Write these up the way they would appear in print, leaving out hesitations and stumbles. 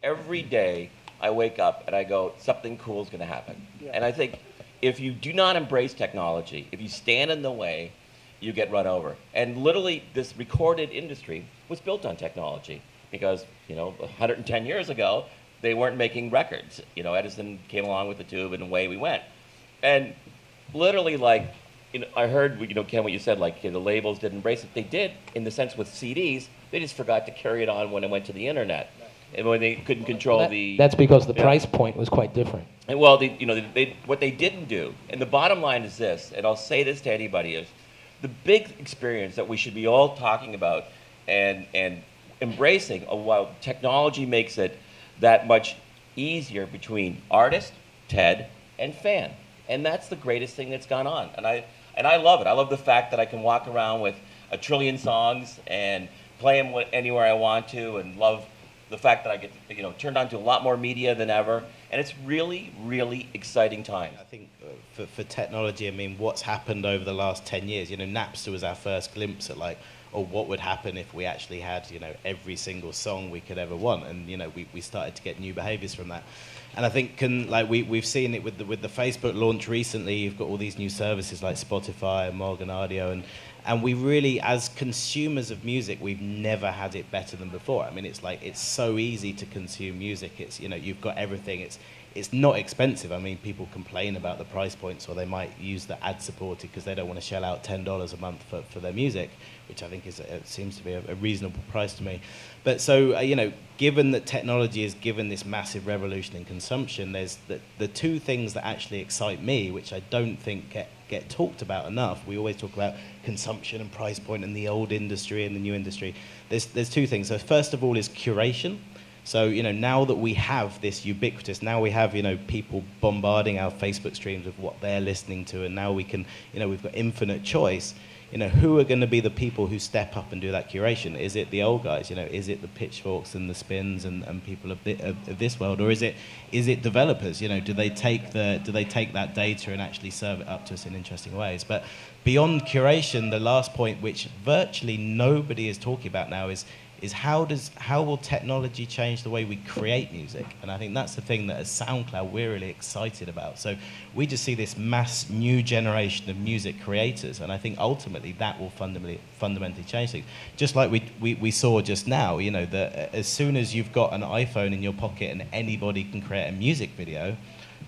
every day I wake up and I go, something cool is going to happen. Yeah. And I think if you do not embrace technology, if you stand in the way, you get run over. And literally, this recorded industry was built on technology because, 110 years ago, they weren't making records. Edison came along with the tube, and away we went. And literally, I heard, Ken, what you said, the labels didn't embrace it. They did, in the sense with CDs, they just forgot to carry it on when it went to the internet. And when they couldn't control That's because the price point was quite different. And well, what they didn't do, and the bottom line is this, and I'll say this to anybody, is the big experience that we should be all talking about and embracing, while technology makes it that much easier between artist, TED, and fan. And that's the greatest thing that's gone on. And I love it. I love the fact that I can walk around with a trillion songs and play them anywhere I want to, and love the fact that I get turned on to a lot more media than ever. And it's really, really exciting times. I think for technology, I mean, what's happened over the last 10 years, Napster was our first glimpse at what would happen if we actually had, every single song we could ever want. And, we started to get new behaviors from that. And I think we've seen it with the Facebook launch recently. You've got all these new services like Spotify and Morgan Audio, and we really, as consumers of music, we've never had it better than before. I mean, it's so easy to consume music. It's you've got everything. It's not expensive. I mean, people complain about the price points, or they might use the ad-supported because they don't want to shell out $10 a month for their music, which I think seems to be a reasonable price to me. But so, given that technology has given this massive revolution in consumption, there's the two things that actually excite me, which I don't think get talked about enough. We always talk about consumption and price point and the old industry and the new industry. There's two things. So first of all is curation. So, now that we have this ubiquitous, now we have, people bombarding our Facebook streams with what they're listening to, and now we can, we've got infinite choice. Who are going to be the people who step up and do that curation? Is it the old guys? Is it the Pitchforks and the Spins and people of this world, or is it developers? Do they take that data and actually serve it up to us in interesting ways? But beyond curation, the last point, which virtually nobody is talking about now, is how will technology change the way we create music? And I think that's the thing that as SoundCloud we're really excited about. So we just see this mass new generation of music creators, and I think ultimately that will fundamentally change things. Just like we saw just now, that as soon as you've got an iPhone in your pocket and anybody can create a music video,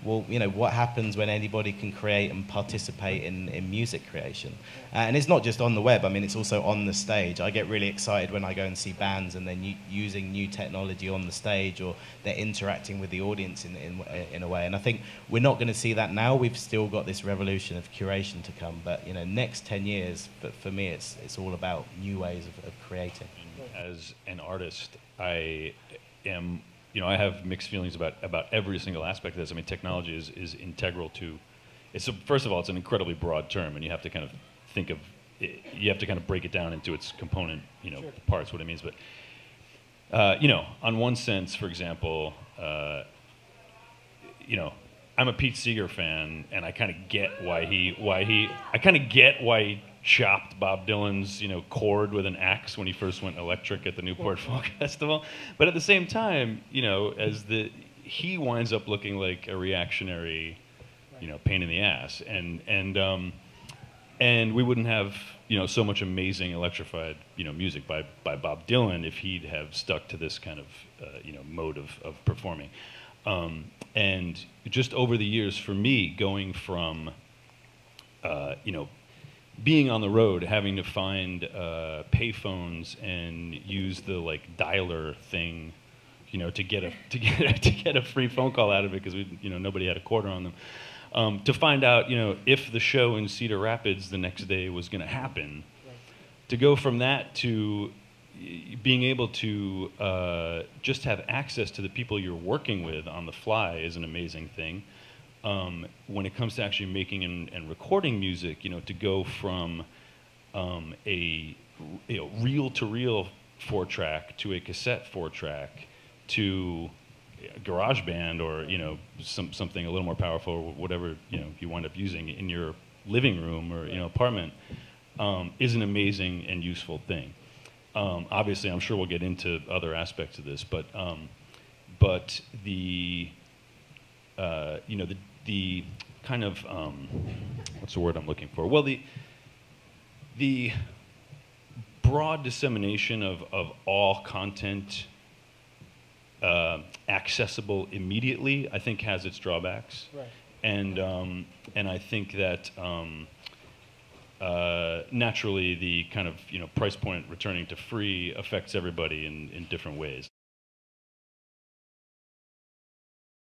well, what happens when anybody can create and participate in music creation? And it's not just on the web. I mean, it's also on the stage. I get really excited when I go and see bands and they're using new technology on the stage, or they're interacting with the audience in a way. And I think we're not going to see that now. We've still got this revolution of curation to come. But, next 10 years, for me, it's all about new ways of creating. As an artist, I am... I have mixed feelings about every single aspect of this. I mean, technology is integral to. First of all, it's an incredibly broad term, and you have to kind of think of. You have to kind of break it down into its component, sure, parts, what it means. But on one sense, for example, I'm a Pete Seeger fan, and I kind of get why he chopped Bob Dylan's, chord with an axe when he first went electric at the Newport Folk Festival. But at the same time, he winds up looking like a reactionary, pain in the ass, and we wouldn't have, so much amazing electrified, music by Bob Dylan if he'd have stuck to this kind of, mode of performing. And just over the years, for me, going from, being on the road, having to find payphones and use the dialer thing, to get a free phone call out of it because nobody had a quarter on them, to find out if the show in Cedar Rapids the next day was going to happen, right. To go from that to being able to just have access to the people you're working with on the fly is an amazing thing. When it comes to actually making and recording music, to go from a reel-to-reel 4-track to a cassette 4-track to GarageBand or something a little more powerful, or whatever you wind up using in your living room or apartment, is an amazing and useful thing. Obviously, I'm sure we'll get into other aspects of this, but but the you know, the kind of what's the word I'm looking for? Well, the broad dissemination of all content accessible immediately, I think, has its drawbacks. Right. And I think that naturally the kind of, you know, price point returning to free affects everybody in different ways.